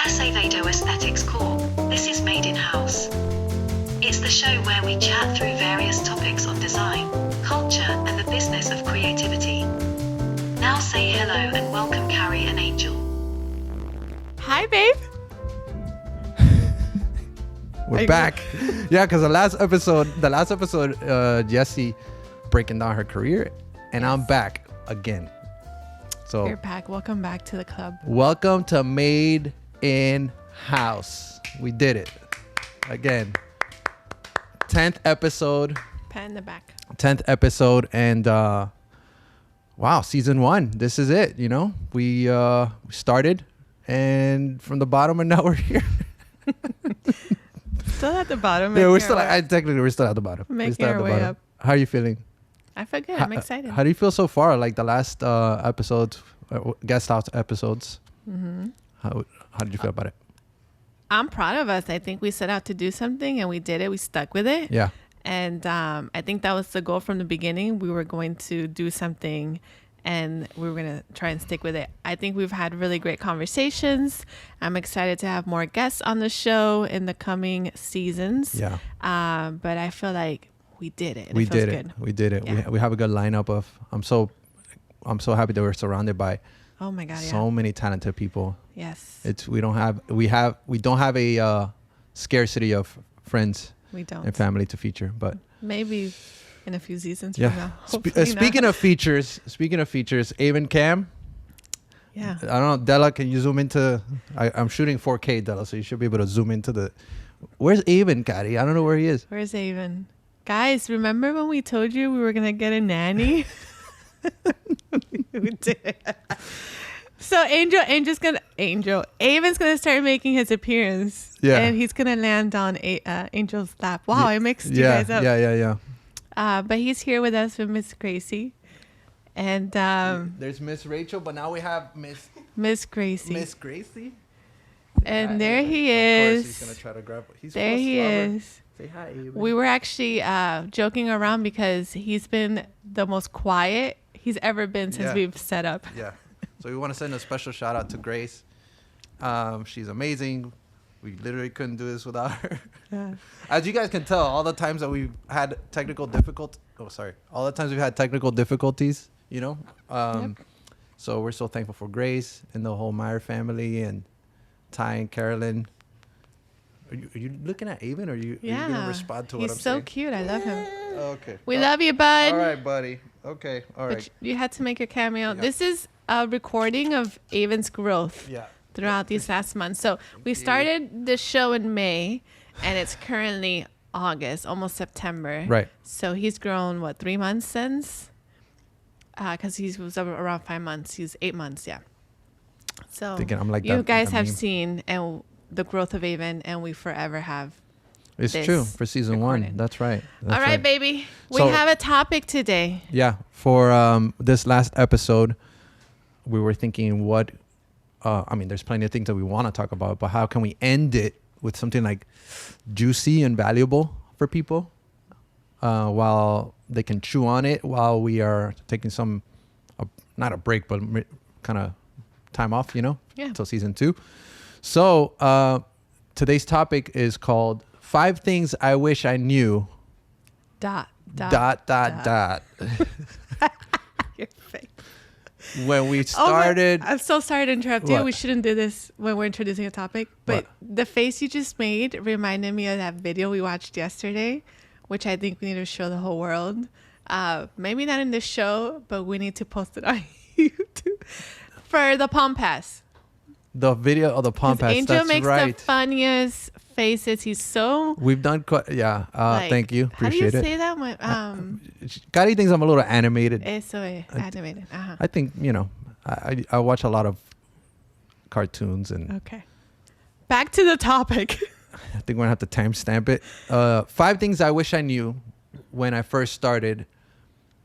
Acevedo Aesthetics Corp. This is Made in House. It's the show where we chat through various topics on design, culture, and the business of creativity. Now say hello and welcome Carrie and Angel. Hi, babe. We're back. Yeah, because the last episode, Jessie breaking down her career, and I'm back again. So You're back. Welcome back to the club. Welcome to Made in House. We did it again. 10th episode. Pat in the back. 10th episode, and wow, season 1. This is it. You know, we started, and from the bottom, and now we're here. Still at the bottom. Yeah, we're still at the bottom. Making our way up. How are you feeling? I feel good. I'm excited. How do you feel so far? Like the last episodes, guest house episodes. Mm-hmm. How did you feel about it? I'm proud of us. I think we set out to do something and we did it. We stuck with it. Yeah. And I think that was the goal from the beginning. We were going to do something and we were going to try and stick with it. I think we've had really great conversations. I'm excited to have more guests on the show in the coming seasons. Yeah. But I feel like we did it. We did it. We did it. Yeah. We have a good lineup of. I'm so happy that we're surrounded by. Oh my God! So many talented people. Yes. We don't have a scarcity of friends. We don't. And family to feature, but maybe in a few seasons yeah. from now. Speaking of features, Avon Cam. Yeah. I don't know, Della. Can you zoom into? I'm shooting 4K, Della, so you should be able to zoom into the. Where's Avon, Cari? I don't know where he is. Where's Avon? Guys, remember when we told you we were going to get a nanny? We did. So Avon's going to start making his appearance. Yeah. And he's going to land on Angel's lap. Wow, I mixed you guys up. Yeah. But he's here with us with Miss Gracie. And there's Miss Rachel, but now we have Miss Gracie. Miss Gracie. And there he is. Of course he's going to try to grab. There he is. Say hi, Avon. We were actually joking around because he's been the most quiet he's ever been since we've set up. Yeah. So we want to send a special shout out to Grace. She's amazing. We literally couldn't do this without her. Yeah. As you guys can tell, all the times that we've had technical difficulties, you know. Yep. So we're so thankful for Grace and the whole Meyer family and Ty and Carolyn. Are you looking at Avon, or are you going to respond to what I'm saying? He's so cute. I love him. Okay. We love you, bud. All right, buddy. Okay. All right. But you had to make a cameo. Yeah. This is a recording of Avon's growth throughout these last months. So we started the show in May, and it's currently August, almost September. Right. So he's grown, 3 months since? Because he was around 5 months. He's 8 months, yeah. So I'm like you that, guys have seen the growth of Avon, and we forever have. It's true for season recorded. 1. That's right. All right, baby. We have a topic today. Yeah. For this last episode, we were thinking there's plenty of things that we want to talk about, but how can we end it with something like juicy and valuable for people while they can chew on it while we are taking some, not a break, but kind of time off, until season 2. So today's topic is called 5 Things I Wish I Knew. Dot. Your face. When we started... I'm so sorry to interrupt you. We shouldn't do this when we're introducing a topic. But the face you just made reminded me of that video we watched yesterday, which I think we need to show the whole world. Maybe not in the show, but we need to post it on YouTube for the PalmPass. The video of the PalmPass. Angel makes the funniest faces. He's so... We've done quite... Yeah. Thank you. Appreciate it. How do you say that? Cari thinks I'm a little animated. Eso es. Animated. Uh-huh. I think, I watch a lot of cartoons and... Okay. Back to the topic. I think we're going to have to timestamp it. 5 things I wish I knew when I first started.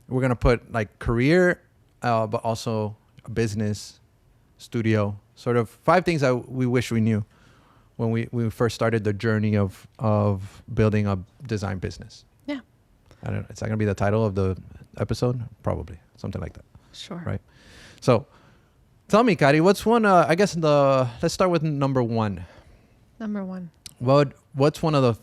We're going to put career, but also a business, studio. Sort of 5 things we wish we knew when we first started the journey of building a design business. Yeah. I don't know. Is that going to be the title of the episode? Probably. Something like that. Sure. Right. So Tell me, Kari, what's one? I guess let's start with number one. Number one. What's one of the?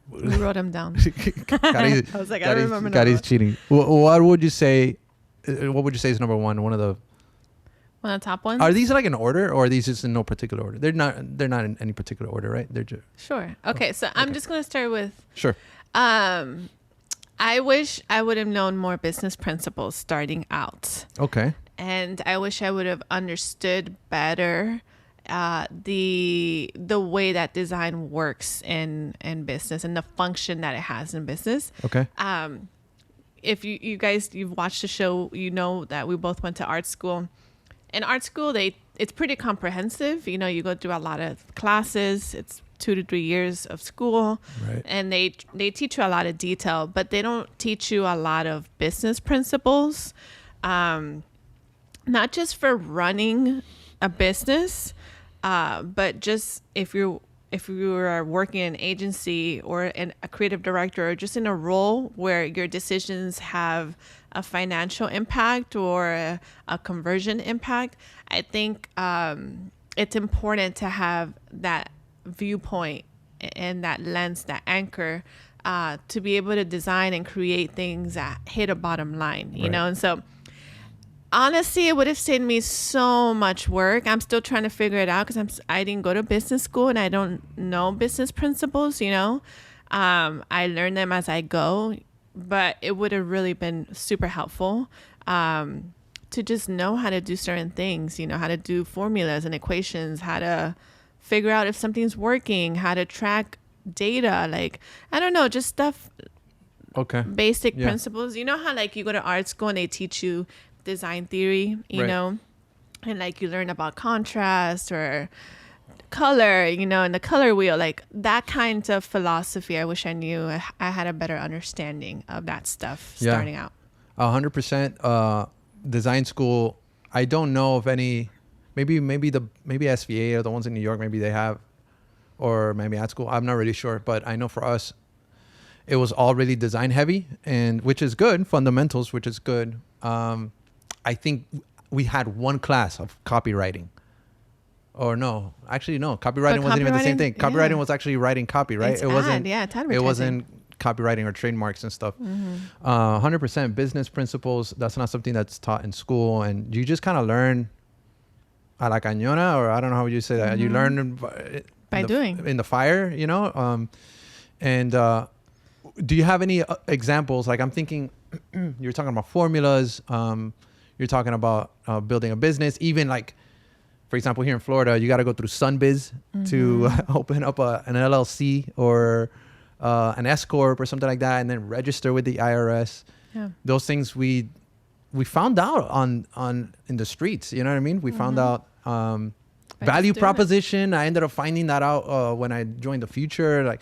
We wrote them down. I was like, I don't remember. Kari's cheating. What would you say? What would you say is number one? One of the top ones. Are these like in order, or are these just in no particular order? They're not in any particular order, right? They're just sure. Okay, so I'm just gonna start with sure. I wish I would have known more business principles starting out. Okay. And I wish I would have understood better the way that design works in business and the function that it has in business. Okay. If you guys you've watched the show, you know that we both went to art school. In art school, it's pretty comprehensive. You know, you go through a lot of classes. It's 2 to 3 years of school, right. And they teach you a lot of detail, but they don't teach you a lot of business principles, not just for running a business, but just if you are working in an agency or a creative director or just in a role where your decisions have a financial impact or a conversion impact. I think it's important to have that viewpoint and that lens, that anchor, to be able to design and create things that hit a bottom line, you know? And so honestly, it would have saved me so much work. I'm still trying to figure it out because I didn't go to business school and I don't know business principles, you know? I learn them as I go, but it would have really been super helpful to just know how to do certain things, you know, how to do formulas and equations, how to figure out if something's working, how to track data, like, I don't know, just stuff. Okay. Basic principles. You know how like you go to art school and they teach you design theory, you know, and like you learn about contrast or color, you know, and the color wheel, like that kind of philosophy. I wish I knew. I had a better understanding of that stuff starting out. 100%. Design school. I don't know if any. Maybe SVA or the ones in New York. Maybe they have, or maybe at school. I'm not really sure, but I know for us, it was all really design heavy, and which is good. Fundamentals, which is good. I think we had one class of copywriting. Or no, actually no. Copywriting wasn't even the same thing. Copywriting was actually writing copy, right? It wasn't. It wasn't copywriting or trademarks and stuff. 100% business principles. That's not something that's taught in school, and you just kind of learn a la cañona, or I don't know how you say that. You learn by doing in the fire, you know. Do you have any examples? Like I'm thinking, you're talking about formulas. You're talking about building a business. Even like, for example, here in Florida, you got to go through Sunbiz to open up an LLC or an S corp or something like that, and then register with the IRS. Yeah. Those things we found out on in the streets. You know what I mean? We found out value proposition. I ended up finding that out when I joined the Future, like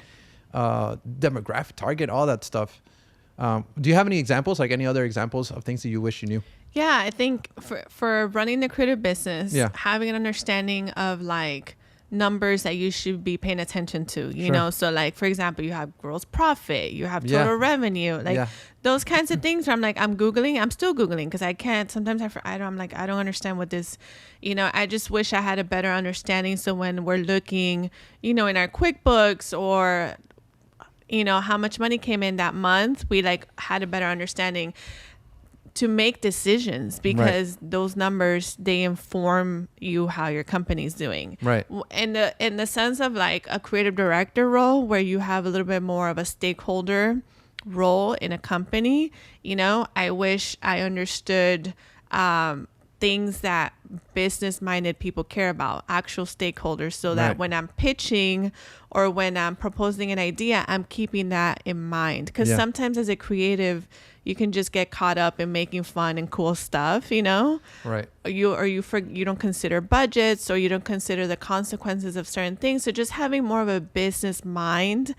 demographic, target, all that stuff. Do you have any examples, like any other examples of things that you wish you knew? Yeah, I think for running the creative business, having an understanding of like numbers that you should be paying attention to, you know? So like, for example, you have gross profit, you have total revenue, like those kinds of things where I'm like, I'm still Googling because I can't, sometimes I don't understand what this, you know, I just wish I had a better understanding. So when we're looking, you know, in our QuickBooks or, you know, how much money came in that month, we like had a better understanding to make decisions, because those numbers, they inform you how your company's doing. Right. In the sense of like a creative director role where you have a little bit more of a stakeholder role in a company, you know, I wish I understood things that business-minded people care about, actual stakeholders, so that when I'm pitching or when I'm proposing an idea, I'm keeping that in mind. Because sometimes as a creative, you can just get caught up in making fun and cool stuff, you know? Right. You don't consider budgets, or you don't consider the consequences of certain things. So just having more of a business mind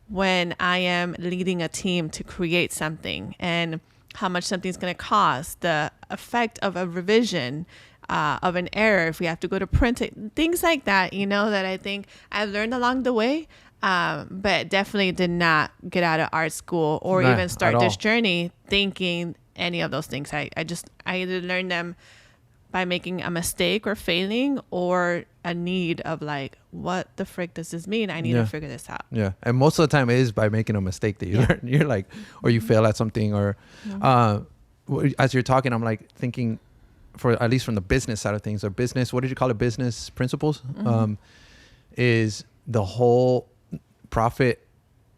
when I am leading a team to create something, and how much something's going to cost, the effect of a revision, of an error, if we have to go to print it, things like that, you know, that I think I've learned along the way. But definitely did not get out of art school or even start this journey thinking any of those things. I either learned them by making a mistake or failing, or a need of like, what the frick does this mean? I need to figure this out. Yeah. And most of the time it is by making a mistake that you learn. You're like, or you fail at something, or as you're talking, I'm like thinking, for at least from the business side of things, or business, what did you call it? Business principles, is the whole profit.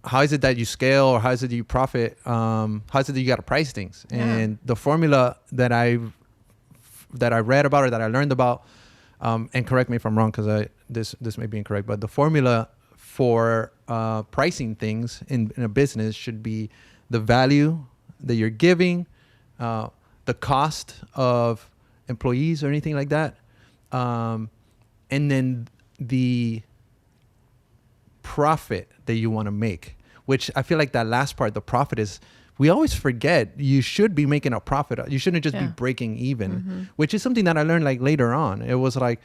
How is it that you scale, or how is it that you profit? How is it that you got to price things? And the formula that I read about, or that I learned about, and correct me if I'm wrong, because this may be incorrect, but the formula for pricing things in a business should be the value that you're giving, the cost of employees or anything like that, and then the profit that you want to make, which I feel like that last part, the profit, is, we always forget you should be making a profit. You shouldn't just be breaking even, which is something that I learned like later on. It was like,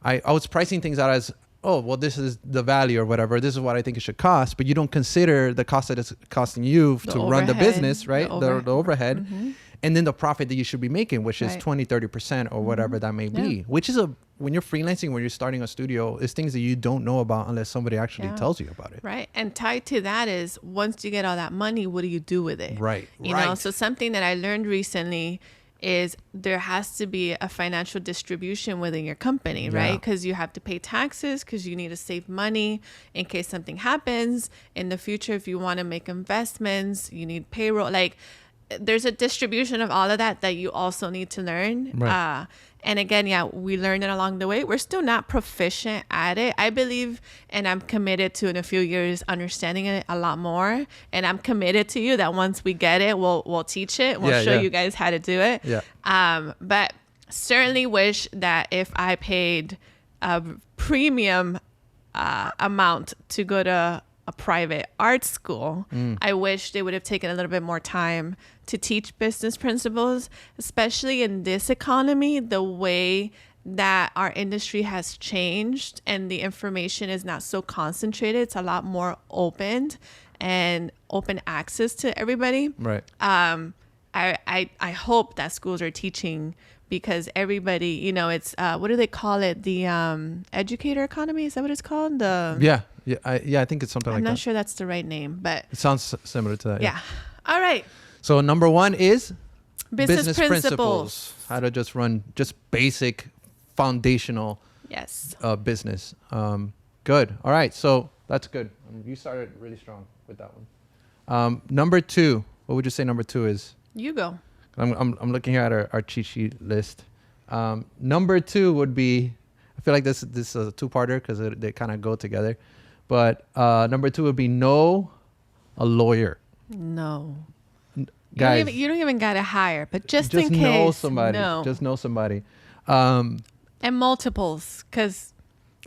I was pricing things out as, oh, well, this is the value or whatever. This is what I think it should cost. But you don't consider the cost that it's costing you to run the business, right? The overhead. And then the profit that you should be making, which is 20, 30% or whatever that may be, which is when you're freelancing, when you're starting a studio, it's things that you don't know about unless somebody actually tells you about it. Right. And tied to that is, once you get all that money, what do you do with it? Right. You know, so something that I learned recently is there has to be a financial distribution within your company, right? Because you have to pay taxes, because you need to save money in case something happens in the future. If you want to make investments, you need payroll. Like, there's a distribution of all of that you also need to learn. Right. And again, we learned it along the way. We're still not proficient at it, I believe, and I'm committed to, in a few years, understanding it a lot more. And I'm committed to you that once we get it, we'll teach it. We'll show you guys how to do it. Yeah. But certainly wish that if I paid a premium amount to go to a private art school, I wish they would have taken a little bit more time to teach business principles, especially in this economy, the way that our industry has changed and the information is not so concentrated. It's a lot more open and open access to everybody. Right. I hope that schools are teaching, because everybody, you know, it's what do they call it? The educator economy, is that what it's called? I think it's something like that. I'm not sure that's the right name, but it sounds similar to that. Yeah. All right. So number 1 is business principles. How to just run just basic foundational business. Good. All right. So that's good. You started really strong with that one. Number 2. What would you say number 2 is? You go. I'm looking here at our cheat sheet list. Number 2 would be, I feel like this is a two-parter because they kind of go together. But number 2 would be know a lawyer. No. Guys, you don't even got to hire, but just in case. Know somebody. Just know somebody. And multiples, because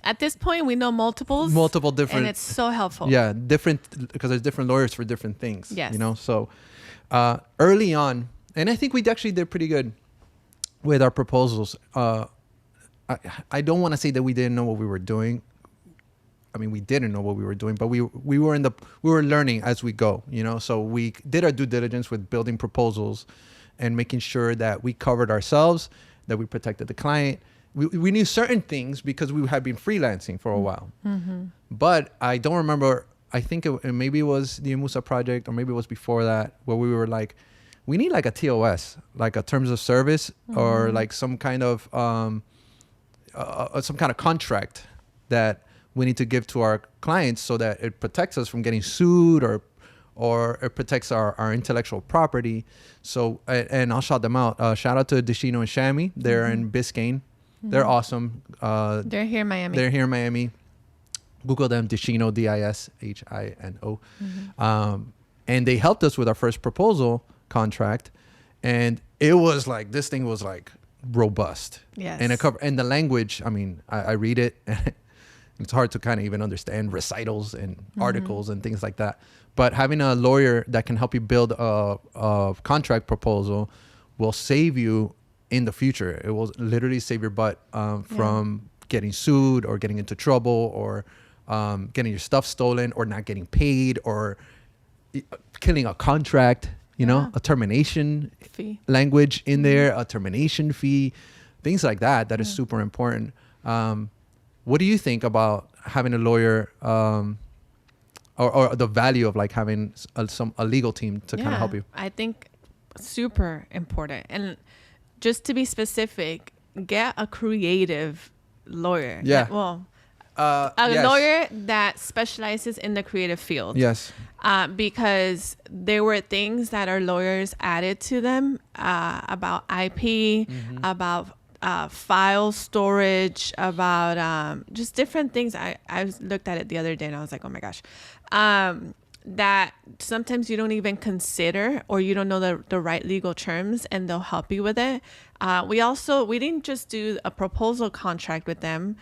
at this point we know multiple different, and it's so helpful. Yeah, different, because there's different lawyers for different things. Yes. You know, so early on, and I think we actually did pretty good with our proposals. I don't want to say that we didn't know what we were doing. I mean, we didn't know what we were doing, but we were learning as we go, you know. So we did our due diligence with building proposals and making sure that we covered ourselves, that we protected the client. We knew certain things because we had been freelancing for a while. Mm-hmm. But I don't remember. I think maybe it was the Emusa project, or maybe it was before that, where we were like, we need like a TOS, like a terms of service, or like some kind of contract that we need to give to our clients so that it protects us from getting sued, or it protects our intellectual property. So, and I'll shout them out. Shout out to DiSchino Schamy. They're in Biscayne. They're awesome. They're here in Miami. Google them, DiSchino, DiSchino. And they helped us with our first proposal contract. And it was like, this thing was like robust. Yes. And the language, I mean, I read it. It's hard to kind of even understand recitals and articles and things like that. But having a lawyer that can help you build a contract proposal will save you in the future. It will literally save your butt from getting sued or getting into trouble, or getting your stuff stolen, or not getting paid, or killing a contract, you know, a termination fee language in there, a termination fee, things like that is super important. What do you think about having a lawyer, or the value of like having a legal team to kind of help you? I think super important. And just to be specific, get a creative lawyer. Yeah. Lawyer that specializes in the creative field. Yes. Because there were things that our lawyers added to them about IP, about file storage, about just different things. I looked at it the other day and I was like, oh my gosh. That sometimes you don't even consider, or you don't know the right legal terms, and they'll help you with it. We didn't just do a proposal contract with them.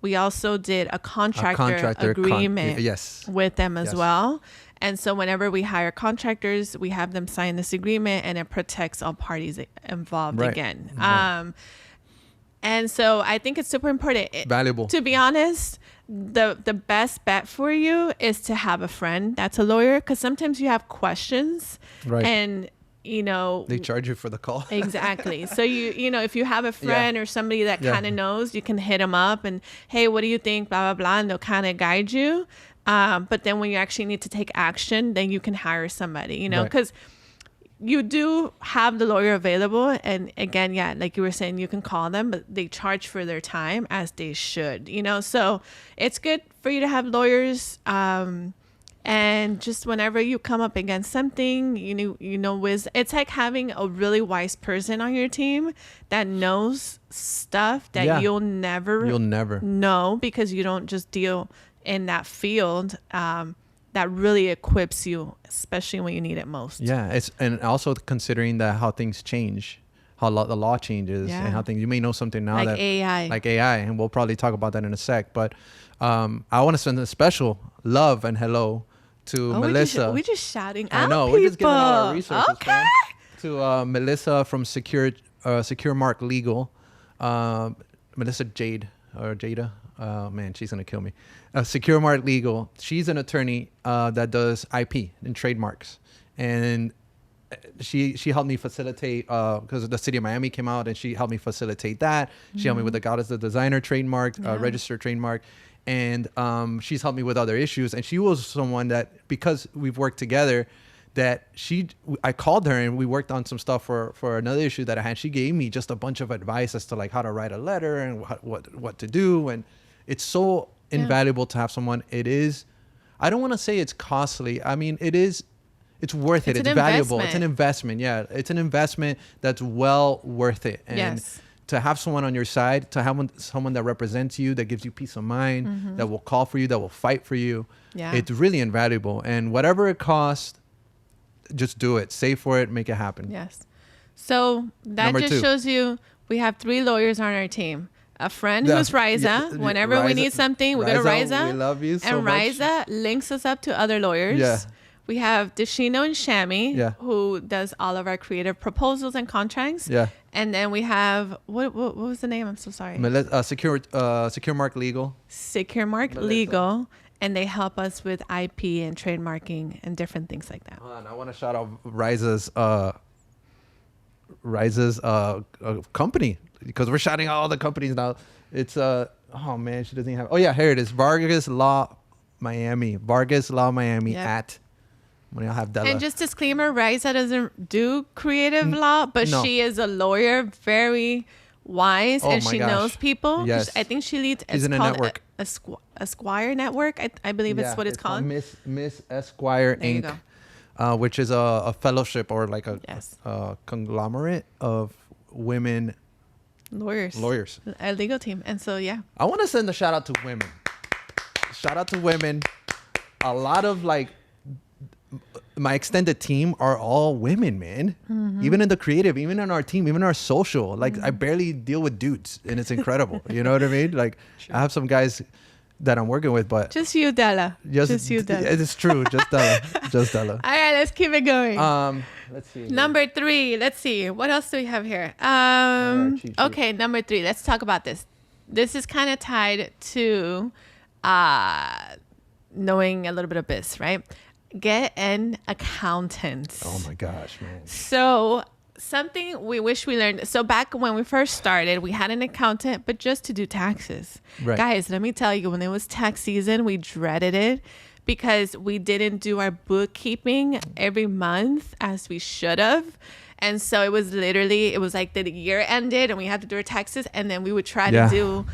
We also did a contractor agreement with them as well. And so whenever we hire contractors, we have them sign this agreement, and it protects all parties involved again. And so I think it's super important. Valuable. To be honest, the best bet for you is to have a friend that's a lawyer, because sometimes you have questions, and they charge you for the call. Exactly. So if you have a friend or somebody that kind of knows, you can hit them up and, hey, what do you think? Blah, blah, blah. And they'll kind of guide you. But then when you actually need to take action, then you can hire somebody, because you do have the lawyer available. And again, like you were saying, you can call them, but they charge for their time, as they should, so it's good for you to have lawyers. And just whenever you come up against something, it's like having a really wise person on your team that knows stuff that you'll never know, because you don't just deal in that field. That really equips you, especially when you need it most. Yeah, and also considering that how things change, how the law changes, and how things, you may know something now like AI, and we'll probably talk about that in a sec. But I want to send a special love and hello to Melissa. We're just shouting out. I know, people. We're just giving out our resources. Okay. Man. To Melissa from Secure Mark Legal, Melissa Jada. Man, she's gonna kill me. Secure Mark Legal. She's an attorney that does IP and trademarks, and she helped me facilitate because the city of Miami came out, and she helped me facilitate that. She helped me with the Goddess the Designer trademark, registered trademark. And she's helped me with other issues. And she was someone that, because we've worked together, that I called her and we worked on some stuff for another issue that I had. She gave me just a bunch of advice as to like how to write a letter and what to do. And it's so invaluable to have someone. It is, I don't want to say it's costly. I mean, it's worth it. It's valuable. It's an investment. Yeah. It's an investment that's well worth it. And to have someone on your side, to have someone that represents you, that gives you peace of mind, that will call for you, that will fight for you. Yeah. It's really invaluable. And whatever it costs, just do it. Save for it. Make it happen. Yes. So that Number just 2. Shows you we have 3 lawyers on our team. A friend who's Riza. Whenever we need something, we go to Riza. We love you so much. And Riza links us up to other lawyers. Yeah. We have DiSchino and Schamy, who does all of our creative proposals and contracts. Yeah. And then we have, what was the name? I'm so sorry. Secure Mark Legal. Secure Mark Legal. And they help us with IP and trademarking and different things like that. I want to shout out Riza's company, because we're shouting out all the companies now. It's, oh man, she doesn't even have, here it is. Vargas Law Miami at... When I have Della. And just disclaimer, Riza doesn't do creative law, but she is a lawyer, very wise, and she knows people. Yes. I think she leads. She's in a network. Esquire Network. I believe it's what it's called. Miss Esquire Inc., which is a fellowship or like a conglomerate of women lawyers, a legal team. And so I want to send a shout out to women. A lot of my extended team are all women, man. Even in the creative, even in our team, even our social. I barely deal with dudes, and it's incredible. You know what I mean? I have some guys that I'm working with, but just you, Della. Just you, Della. It's true, just Della. Just Della. All right, let's keep it going. Let's see. Number 3. Let's see. What else do we have here? Okay, number 3. Let's talk about this. This is kind of tied to knowing a little bit of biz, right? Get an accountant. Oh my gosh, man. So something we wish we learned. So back when we first started, we had an accountant, but just to do taxes. Right. Guys, let me tell you, when it was tax season, we dreaded it because we didn't do our bookkeeping every month as we should have. And so it was like the year ended and we had to do our taxes, and then we would try to do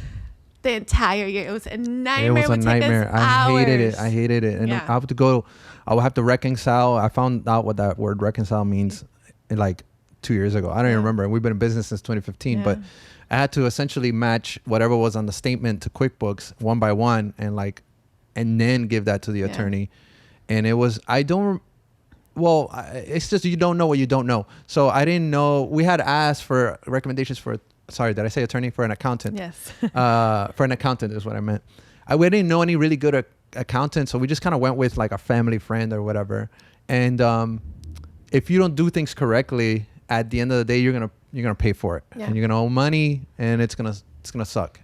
the entire year. It was a nightmare. It was a nightmare. I hated it. And Yeah. I would have to reconcile. I found out what that word reconcile means like 2 years ago. I don't even remember. We've been in business since 2015, but I had to essentially match whatever was on the statement to QuickBooks one by one and then give that to the attorney. And it was, it's just, you don't know what you don't know. So I didn't know. We had asked for recommendations for, sorry, did I say attorney? For an accountant? Yes. For an accountant is what I meant. We didn't know any really good accountant. So we just kind of went with like a family friend or whatever. And if you don't do things correctly, at the end of the day, you're gonna pay for it, and you're gonna owe money, and it's gonna suck,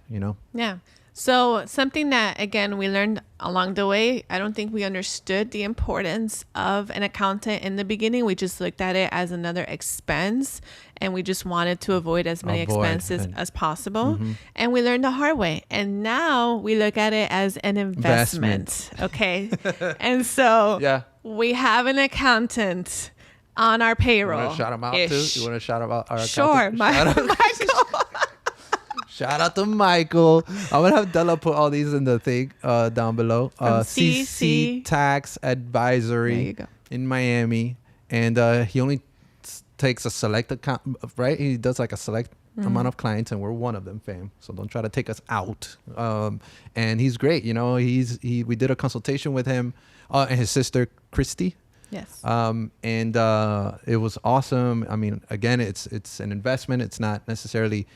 Yeah. So something that, again, we learned along the way, I don't think we understood the importance of an accountant in the beginning. We just looked at it as another expense, and we just wanted to avoid as many expenses as possible. Mm-hmm. And we learned the hard way. And now we look at it as an investment. Okay. And so we have an accountant on our payroll. You want to shout him out too? You want to shout out our accountant? Sure. Michael. Shout out to Michael. I'm going to have Della put all these in the thing down below. CC Tax Advisory in Miami. And he only takes a select account, right? He does like a select amount of clients, and we're one of them, fam. So don't try to take us out. And he's great. We did a consultation with him and his sister, Christy. Yes. And it was awesome. I mean, again, it's an investment. It's not necessarily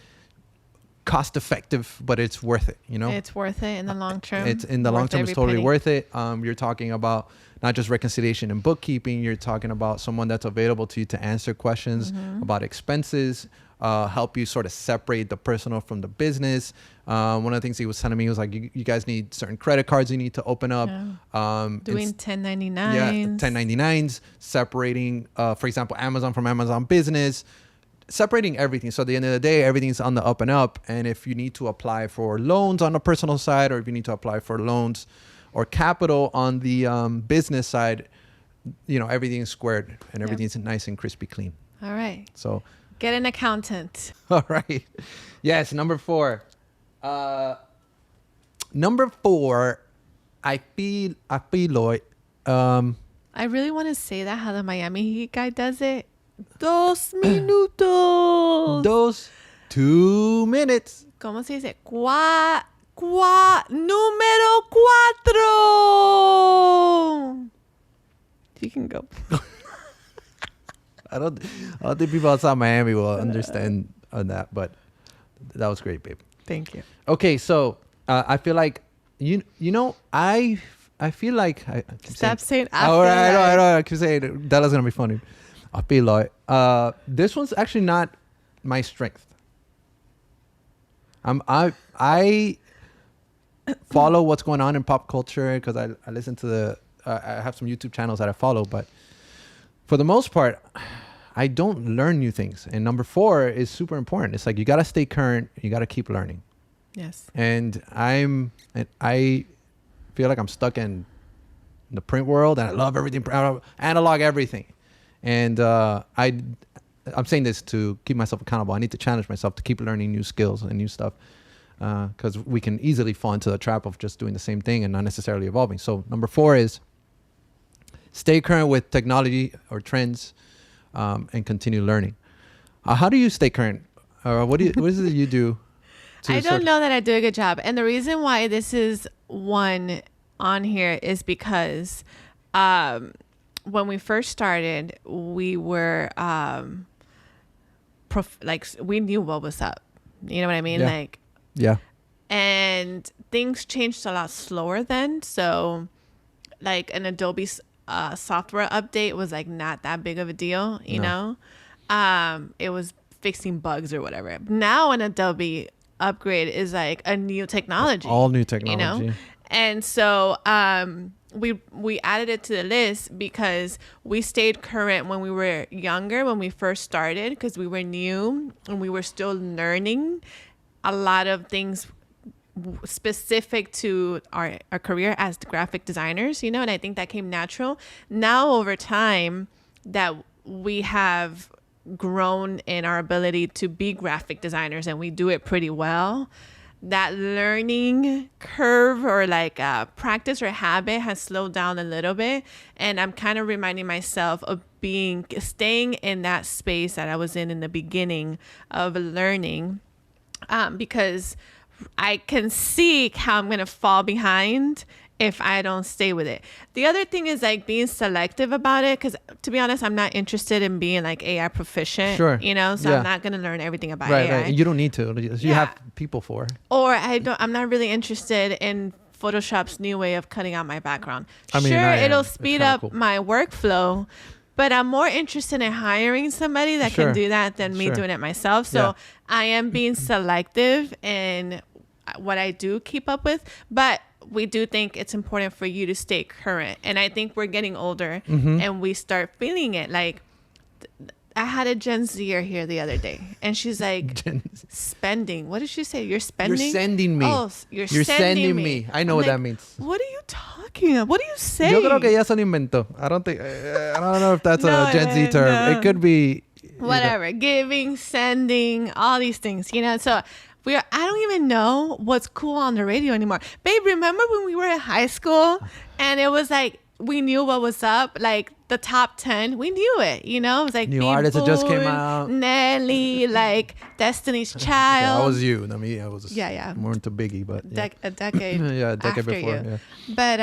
cost effective, but it's worth it. It's worth it in the long term. It's in the long term. It's totally worth it. You're talking about not just reconciliation and bookkeeping. You're talking about someone that's available to you to answer questions about expenses, help you sort of separate the personal from the business. One of the things he was telling me was like, you guys need certain credit cards you need to open up. Doing 1099s. Yeah, 1099s, separating, for example, Amazon from Amazon Business, separating everything. So at the end of the day, everything's on the up and up. And if you need to apply for loans on the personal side, or if you need to apply for loans or capital on the business side, everything's squared and everything's nice and crispy clean. All right. So get an accountant. All right. Yes. Number 4. I feel I really want to say that how the Miami Heat guy does it. 2 minutos. 2 minutes. ¿Cómo se dice? Número 4. You can go. I don't think people outside Miami will understand on that, but that was great, babe. Thank you. Okay, so I feel like I feel like I keep Stop saying I know. I keep saying that was gonna be funny. I feel like this one's actually not my strength. I follow what's going on in pop culture because I listen to I have some YouTube channels that I follow, but for the most part, I don't learn new things. And number 4 is super important. It's like you got to stay current. You got to keep learning. Yes. And I feel like I'm stuck in the print world, and I love everything, analog everything. And I'm saying this to keep myself accountable. I need to challenge myself to keep learning new skills and new stuff, because we can easily fall into the trap of just doing the same thing and not necessarily evolving. So number 4 is stay current with technology or trends, and continue learning. How do you stay current? What is it you do? I don't know that I do a good job. And the reason why this is one on here is because when we first started, we were we knew what was up. You know what I mean? Yeah. And things changed a lot slower then. So like an Adobe software update was like not that big of a deal, you know? It was fixing bugs or whatever. Now an Adobe upgrade is like a new technology. All new technology. And so we added it to the list because we stayed current when we were younger, when we first started, because we were new and we were still learning a lot of things specific to our career as graphic designers, you know, and I think that came natural. Now, over time that we have grown in our ability to be graphic designers and we do it pretty well, that learning curve or like practice or habit has slowed down a little bit. And I'm kind of reminding myself of staying in that space that I was in the beginning of learning, because I can see how I'm going to fall behind if I don't stay with it. The other thing is like being selective about it, because to be honest, I'm not interested in being like AI proficient, you know, so I'm not going to learn everything about AI. Right. And you don't need to. You have people for it. Or I'm not really interested in Photoshop's new way of cutting out my background. It'll speed up my workflow, but I'm more interested in hiring somebody that can do that than me doing it myself. So I am being selective in what I do keep up with, but we do think it's important for you to stay current. And I think we're getting older and we start feeling it. Like I had a Gen Zer here the other day and she's like, spending. What did she say? You're spending? You're sending me. Oh, you're sending me. I know what that means. What are you talking about? What are you saying? Yo creo que ya son invento. I don't know if that's a Gen Z term. No. It could be. Whatever. Giving, sending, all these things, you know? So I don't even know what's cool on the radio anymore. Babe, remember when we were in high school and it was like, we knew what was up, like the top 10, we knew it, you know? It was like new artists that just came out. Nelly, like Destiny's Child. That was you. I mean, I was more into Biggie, but a decade a decade before. You. Yeah. But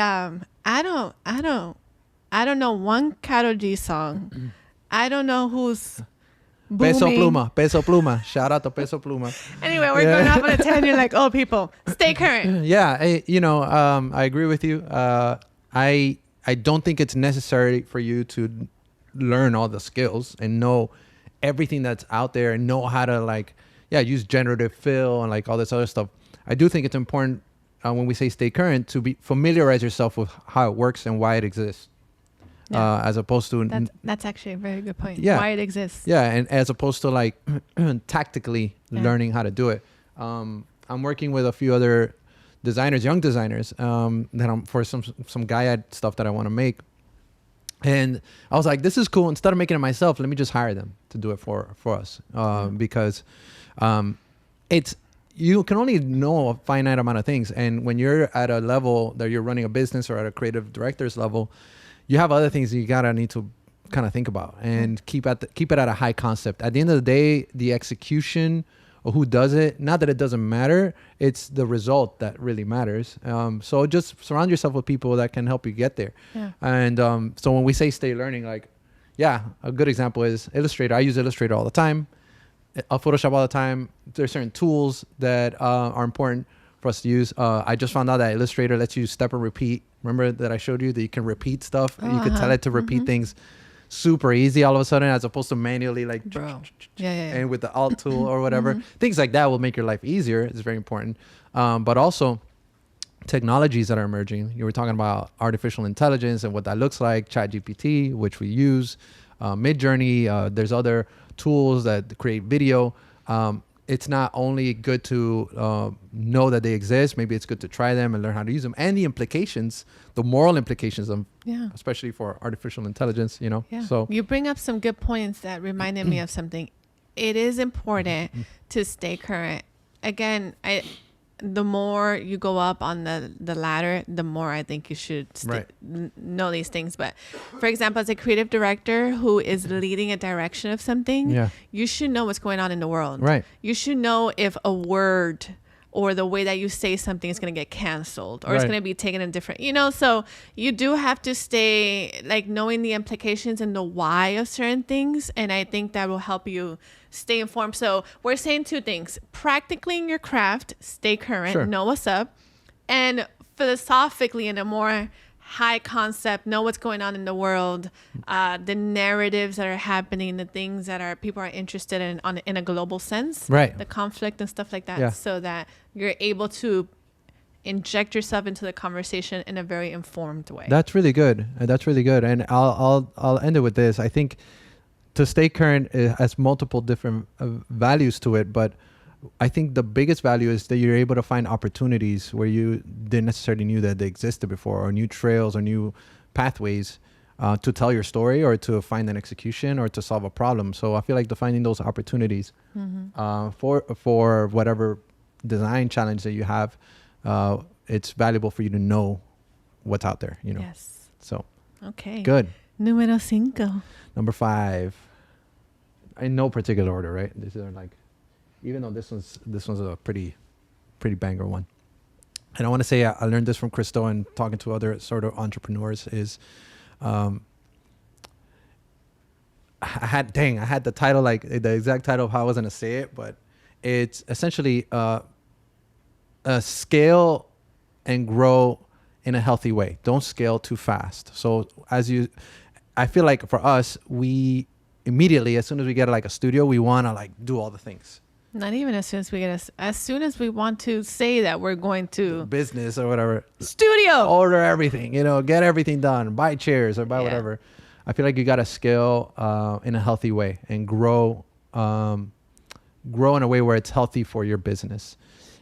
I don't know one Karol G song. I don't know who's booming. Peso Pluma. Shout out to Peso Pluma. Anyway, we're going off on a tangent like, oh, people, stay current. Yeah, I agree with you. I don't think it's necessary for you to learn all the skills and know everything that's out there and know how to use generative fill and like all this other stuff. I do think it's important when we say stay current to familiarize yourself with how it works and why it exists. As opposed to that's actually a very good point. Yeah, why it exists. Yeah, and as opposed to like tactically learning how to do it. I'm working with a few other designers, young designers, that I'm for some Gaia stuff that I want to make. And I was like, this is cool. Instead of making it myself, let me just hire them to do it for us. Because you can only know a finite amount of things. And when you're at a level that you're running a business or at a creative director's level, you have other things you need to kind of think about and keep it at a high concept. At the end of the day, the execution or who does it, not that it doesn't matter, it's the result that really matters. So just surround yourself with people that can help you get there. Yeah. And so when we say stay learning, a good example is Illustrator. I use Illustrator all the time. Photoshop all the time. There's certain tools that are important for us to use. I just found out that Illustrator lets you step and repeat. Remember that I showed you that you can repeat stuff? You could tell it to repeat things super easy all of a sudden, as opposed to manually and with the alt tool or whatever. Things like that will make your life easier. It's very important. But also technologies that are emerging. You were talking about artificial intelligence and what that looks like, ChatGPT, which we use, Midjourney. There's other tools that create video. It's not only good to know that they exist, maybe it's good to try them and learn how to use them, and the implications, the moral implications of, especially for artificial intelligence, Yeah. So you bring up some good points that reminded me of something. It is important to stay current. Again, the more you go up on the ladder, the more I think you should know these things. But for example, as a creative director who is leading a direction of something, you should know what's going on in the world. Right. You should know if a word or the way that you say something is going to get canceled or it's going to be taken in different, so you do have to stay knowing the implications and the why of certain things. And I think that will help you stay informed. So we're saying two things: practically in your craft, stay current, know what's up, and philosophically in a more high concept, know what's going on in the world, the narratives that are happening, the things that people are interested in a global sense, the conflict and stuff like that, so that you're able to inject yourself into the conversation in a very informed way. That's really good. And I'll end it with this. I think to stay current, it has multiple different values to it, but I think the biggest value is that you're able to find opportunities where you didn't necessarily knew that they existed before, or new trails or new pathways to tell your story, or to find an execution, or to solve a problem. So I feel like finding those opportunities for whatever design challenge that you have, it's valuable for you to know what's out there, you know. Yes. So okay, good. Número 5. Number 5, in no particular order, right? These are like, even though this one's a pretty banger one. And I want to say I learned this from Crystal and talking to other sort of entrepreneurs is, I had the title, like the exact title of how I was going to say it, but it's essentially scale and grow in a healthy way. Don't scale too fast. So I feel like for us, we immediately, as soon as we get like a studio, we want to like do all the things. Not even as soon as we get as soon as we want to say that we're going to business or whatever, studio, order everything, you know, get everything done, buy chairs or buy whatever. I feel like you got to scale in a healthy way and grow in a way where it's healthy for your business.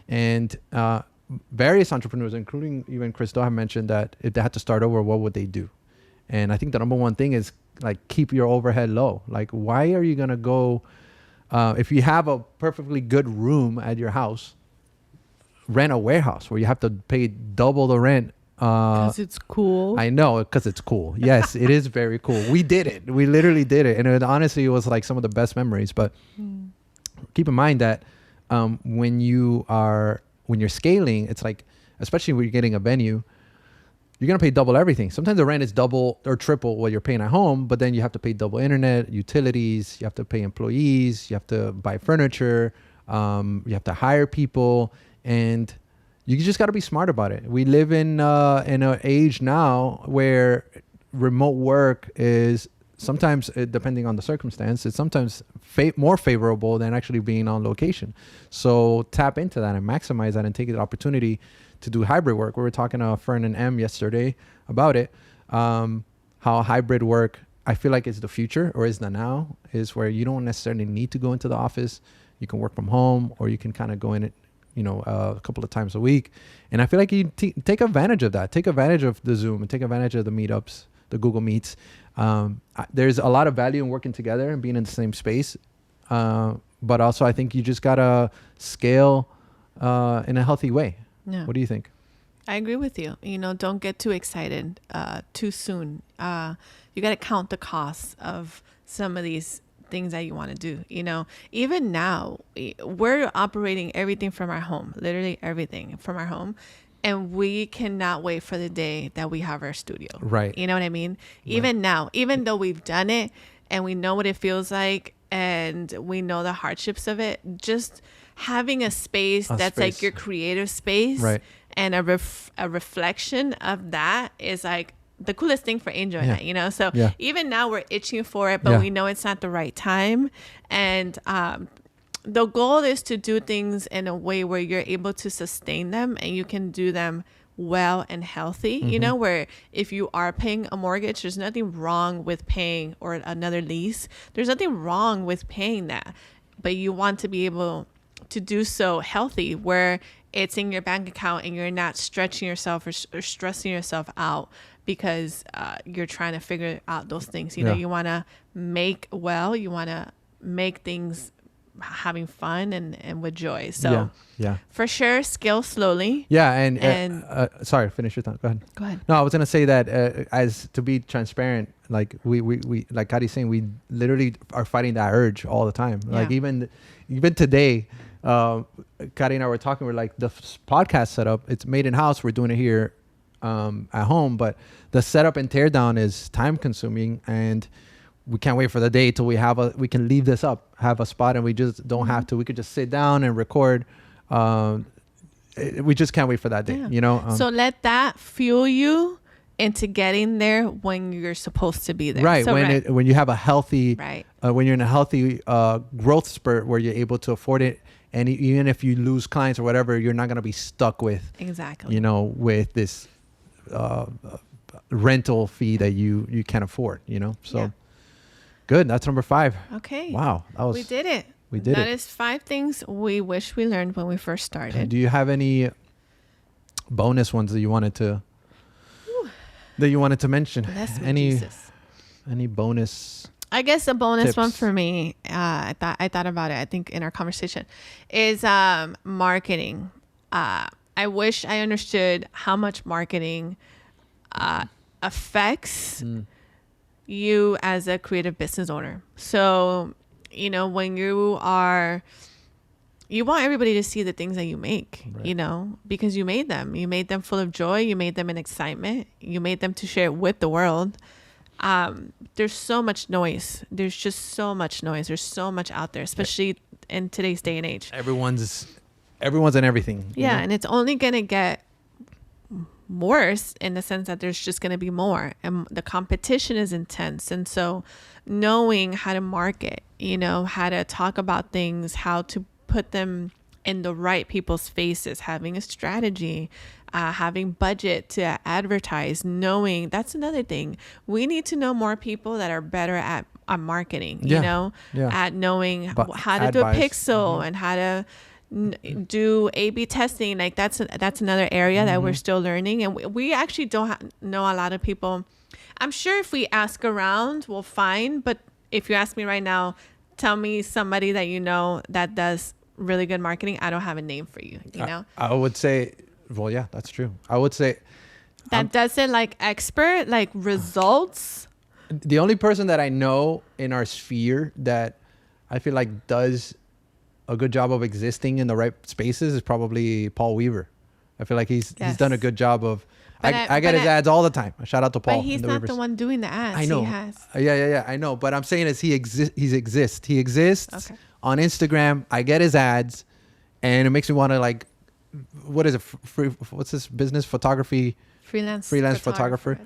And various entrepreneurs, including even Crystal, have mentioned that if they had to start over, what would they do? And I think the number one thing is like keep your overhead low. Like, why are you gonna go? If you have a perfectly good room at your house, rent a warehouse where you have to pay double the rent. Because it's cool. I know, because it's cool. Yes, it is very cool. We did it. We literally did it. And honestly, it was like some of the best memories. But keep in mind that when you're scaling, it's like, especially when you're getting a venue, you're going to pay double everything. Sometimes the rent is double or triple what you're paying at home, but then you have to pay double internet, utilities, you have to pay employees, you have to buy furniture, you have to hire people, and you just got to be smart about it. We live in an age now where remote work is sometimes, depending on the circumstance, it's sometimes more favorable than actually being on location. So tap into that and maximize that and take the opportunity to do hybrid work. We were talking to Fern and Em yesterday about it, how hybrid work, I feel like is the future, or is the now, is where you don't necessarily need to go into the office. You can work from home, or you can kind of go in it, you know, a couple of times a week. And I feel like you take advantage of that. Take advantage of the Zoom and take advantage of the meetups, the Google Meets. There's a lot of value in working together and being in the same space. But also I think you just got to scale in a healthy way. Yeah. What do you think? I agree with you. You know, don't get too excited too soon. You got to count the costs of some of these things that you want to do. You know, even now we're operating everything from our home, literally everything from our home. And we cannot wait for the day that we have our studio. Right. You know what I mean? Even now, even though we've done it and we know what it feels like and we know the hardships of it, just having a space that's like your creative space, right, and a reflection of that is like the coolest thing for Angel and I, you know? So even now we're itching for it, but we know it's not the right time. And the goal is to do things in a way where you're able to sustain them and you can do them well and healthy, you know, where if you are paying a mortgage, there's nothing wrong with paying, or another lease, there's nothing wrong with paying that, but you want to be able to do so healthy where it's in your bank account and you're not stretching yourself or stressing yourself out because you're trying to figure out those things. You know, you want to make you want to make things having fun and with joy. So for sure, scale slowly. And sorry, finish your thought. Go ahead. No, I was gonna say that as to be transparent, like we like Kari's saying, we literally are fighting that urge all the time. Like even today, Kari and I were talking. We're like, the podcast setup, it's made in house. We're doing it here at home, but the setup and teardown is time consuming, and we can't wait for the day till we can leave this up, have a spot, and we just don't have to. We could just sit down and record. We just can't wait for that day, you know? So let that fuel you into getting there when you're supposed to be there. Right. So when you have a healthy, when you're in a healthy growth spurt where you're able to afford it And even if you lose clients or whatever, you're not going to be stuck with, exactly, with this rental fee that you can't afford, So good. That's number 5. Okay. Wow. We did it. We did it. That is 5 things we wish we learned when we first started. Do you have any bonus ones that you wanted to mention? Any bonus? I guess a bonus tips? one for me, I thought about it, I think in our conversation, is marketing. I wish I understood how much marketing affects you as a creative business owner. So, when you want everybody to see the things that you make, right. Because you made them. You made them full of joy. You made them in excitement. You made them to share it with the world. There's so much noise. There's just so much noise. There's so much out there, especially in today's day and age. Everyone's in everything. Yeah. And it's only going to get worse in the sense that there's just going to be more, and the competition is intense. And so knowing how to market, how to talk about things, how to put them in the right people's faces, having a strategy, having budget to advertise, knowing that's another thing. We need to know more people that are better at marketing, at knowing how to do a pixel and how to do A/B testing. Like that's another area that we're still learning, and we actually don't know a lot of people. I'm sure if we ask around, we'll find. But if you ask me right now, tell me somebody that that does really good marketing. I don't have a name for you. I would say, well, yeah, that's true. I would say that doesn't like expert, like results. The only person that I know in our sphere that I feel like does a good job of existing in the right spaces is probably Paul Weaver. I feel like he's done a good job of. I get his ads all the time. Shout out to Paul. But he's not the one doing the ads. I know. He has. Yeah. I know. But I'm saying is he exists. He exists on Instagram. I get his ads, and it makes me want to what is it? What's this business? Photography. Freelance photographer.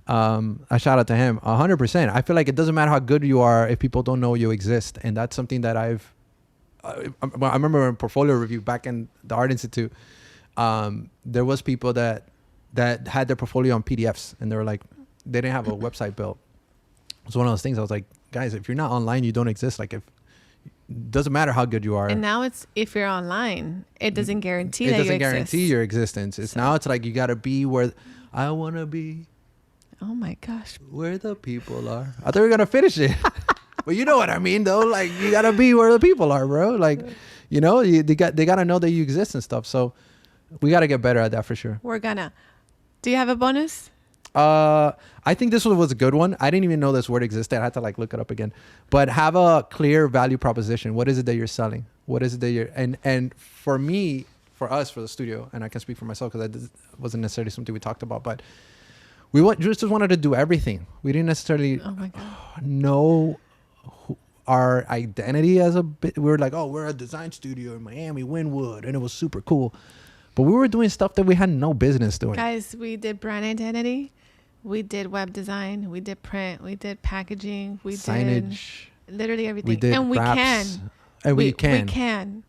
I shout out to him 100%. I feel like it doesn't matter how good you are if people don't know you exist, and that's something that I remember in portfolio review back in the Art Institute. There was people that had their portfolio on PDFs, and they didn't have a website built. It's one of those things. I was like, guys, if you're not online, you don't exist. It doesn't matter how good you are. And now it's, if you're online, it doesn't guarantee that you exist. It doesn't guarantee your existence. Now it's like you got to be where I want to be. Oh my gosh. Where the people are. I thought we were going to finish it. But you know what I mean, though. You got to be where the people are, bro. They got to know that you exist and stuff. So we got to get better at that for sure. Do you have a bonus? I think this one was a good one. I didn't even know this word existed. I had to look it up again. But have a clear value proposition. What is it that you're selling? What is it that you're... And for me, for us, for the studio, and I can speak for myself because that wasn't necessarily something we talked about, but we just wanted to do everything. We didn't necessarily know our identity as a bit. We were like, we're a design studio in Miami, Wynwood, and it was super cool. But we were doing stuff that we had no business doing. Guys, we did brand identity. We did web design. We did print. We did packaging. We signage. Did literally everything. We did and we wraps. Can. And we can.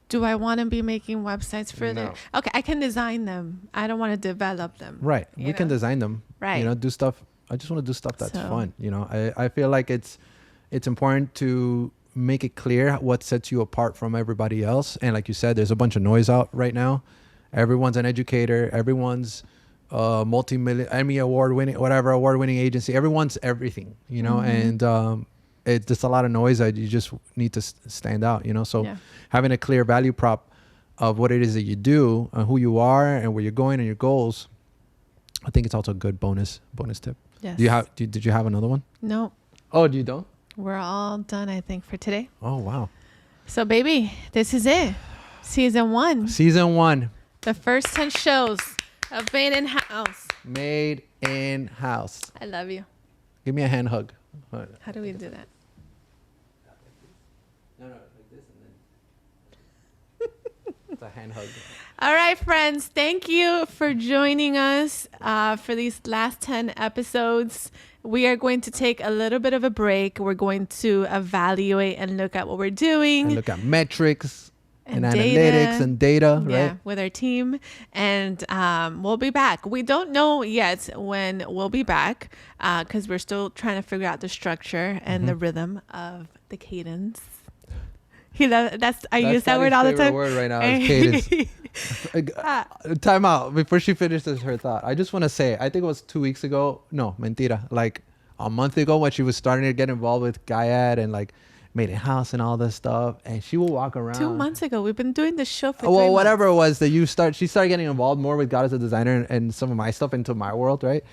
Do I want to be making websites further? No. Okay, I can design them. I don't want to develop them. Right. We can design them. Right. Do stuff. I just want to do stuff that's fun. I feel like it's important to make it clear what sets you apart from everybody else. And like you said, there's a bunch of noise out right now. Everyone's an educator. Everyone's multi-million Emmy award-winning agency. Everyone's everything, and it's just a lot of noise that you just need to stand out, So having a clear value prop of what it is that you do and who you are and where you're going and your goals, I think it's also a good bonus tip. Yes. Did you have another one? No. Oh, you don't? We're all done, I think, for today. Oh, wow. So, baby, this is it. Season 1. The first 10 shows of Made in House. Made in House. I love you. Give me a hand hug. How do we do that? No, like this and then. It's a hand hug. All right, friends. Thank you for joining us for these last 10 episodes. We are going to take a little bit of a break. We're going to evaluate and look at what we're doing. And look at metrics. and analytics and data, right? Yeah, with our team. And we'll be back. We don't know yet when we'll be back because we're still trying to figure out the structure and the rhythm of the cadence. I use that word all the time. Word right now is cadence. Time out before she finishes her thought. I just want to say, I think it was 2 weeks ago. No, mentira. Like a month ago when she was starting to get involved with Gaiad and like Made in House and all this stuff, and she will walk around. 2 months ago, we've been doing this show for 3 months. Whatever it was that she started getting involved more with God as a designer and some of my stuff into my world, right?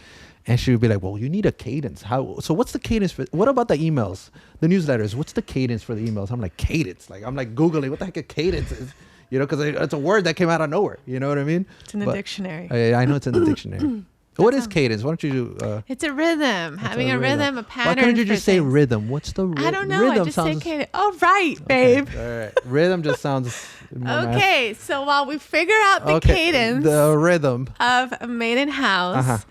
And she would be like, well, you need a cadence. So what's the cadence for, what about the emails, the newsletters? What's the cadence for the emails? I'm like, cadence. Like, I'm like Googling what the heck a cadence is, you know, because it's a word that came out of nowhere. You know what I mean? It's in the dictionary. I know it's in the dictionary. What is cadence? Why don't you do... it's a rhythm. Having a rhythm, a pattern. Why couldn't you just say rhythm? What's the rhythm? I don't know. I just say cadence. Oh, right, babe. Okay. All right. Rhythm just sounds... Okay, so while we figure out the cadence... The rhythm. Of Made in House...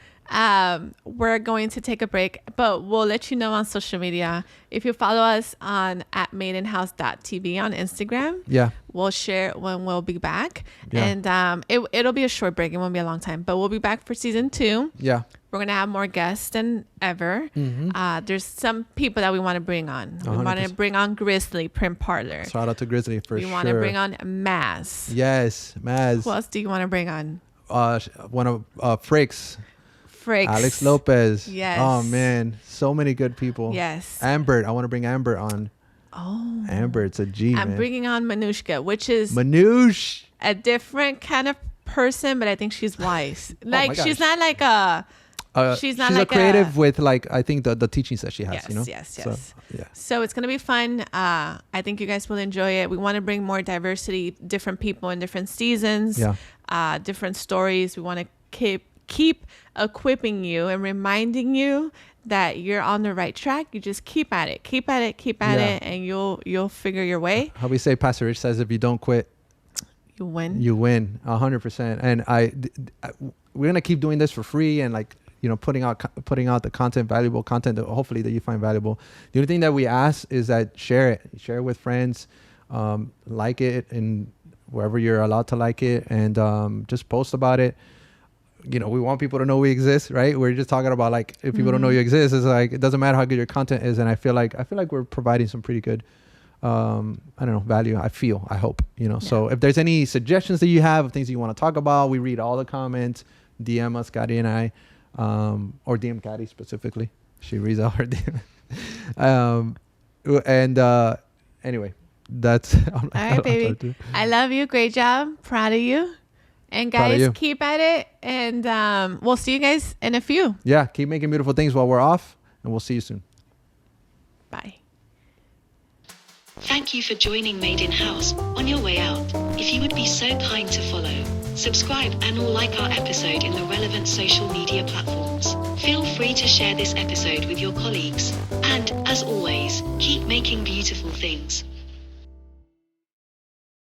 we're going to take a break, but we'll let you know on social media. If you follow us on at madeinhouse.tv on Instagram, we'll share when we'll be back. And it'll be a short break. It won't be a long time, but we'll be back for season 2. Yeah. We're going to have more guests than ever. There's some people that we want to bring on. 100%. We want to bring on Grizzly, Print Parlor. Shout out to Grizzly for sure. We want to bring on Maz. Yes, Maz. Who else do you want to bring on? One of Frakes. Alex Lopez. Yes. Oh man, so many good people. Yes. Amber, I want to bring Amber on. Oh. Amber, it's a G. I'm bringing on Manushka, which is a different kind of person, but I think she's wise. Like she's not like a. She's like a creative with like I think the teachings that she has. Yes, you know? Yes. So it's gonna be fun. I think you guys will enjoy it. We want to bring more diversity, different people in different seasons. Yeah. Different stories. We want to keep equipping you and reminding you that you're on the right track. You just keep at it, and you'll figure your way. How we say, Pastor Rich says, if you don't quit, you win. 100%. And we're gonna keep doing this for free and like, you know, putting out the content, valuable content that hopefully that you find valuable. The only thing that we ask is that share it with friends, like it and wherever you're allowed to like it, and just post about it. You know, we want people to know we exist, right? We're just talking about like, if people don't know you exist, it's like, it doesn't matter how good your content is. And I feel like we're providing some pretty good, value. I hope, you know. Yeah. So if there's any suggestions that you have of things that you want to talk about, we read all the comments, DM us, Scotty and I, or DM Catty specifically. She reads all her DM. Anyway, that's all right, baby. I love you. Great job. Proud of you. And guys, keep at it, and we'll see you guys in a few. Yeah, keep making beautiful things while we're off, and we'll see you soon. Bye. Thank you for joining Made in House. On your way out, if you would be so kind to follow, subscribe, and or like our episode in the relevant social media platforms. Feel free to share this episode with your colleagues. And, as always, keep making beautiful things.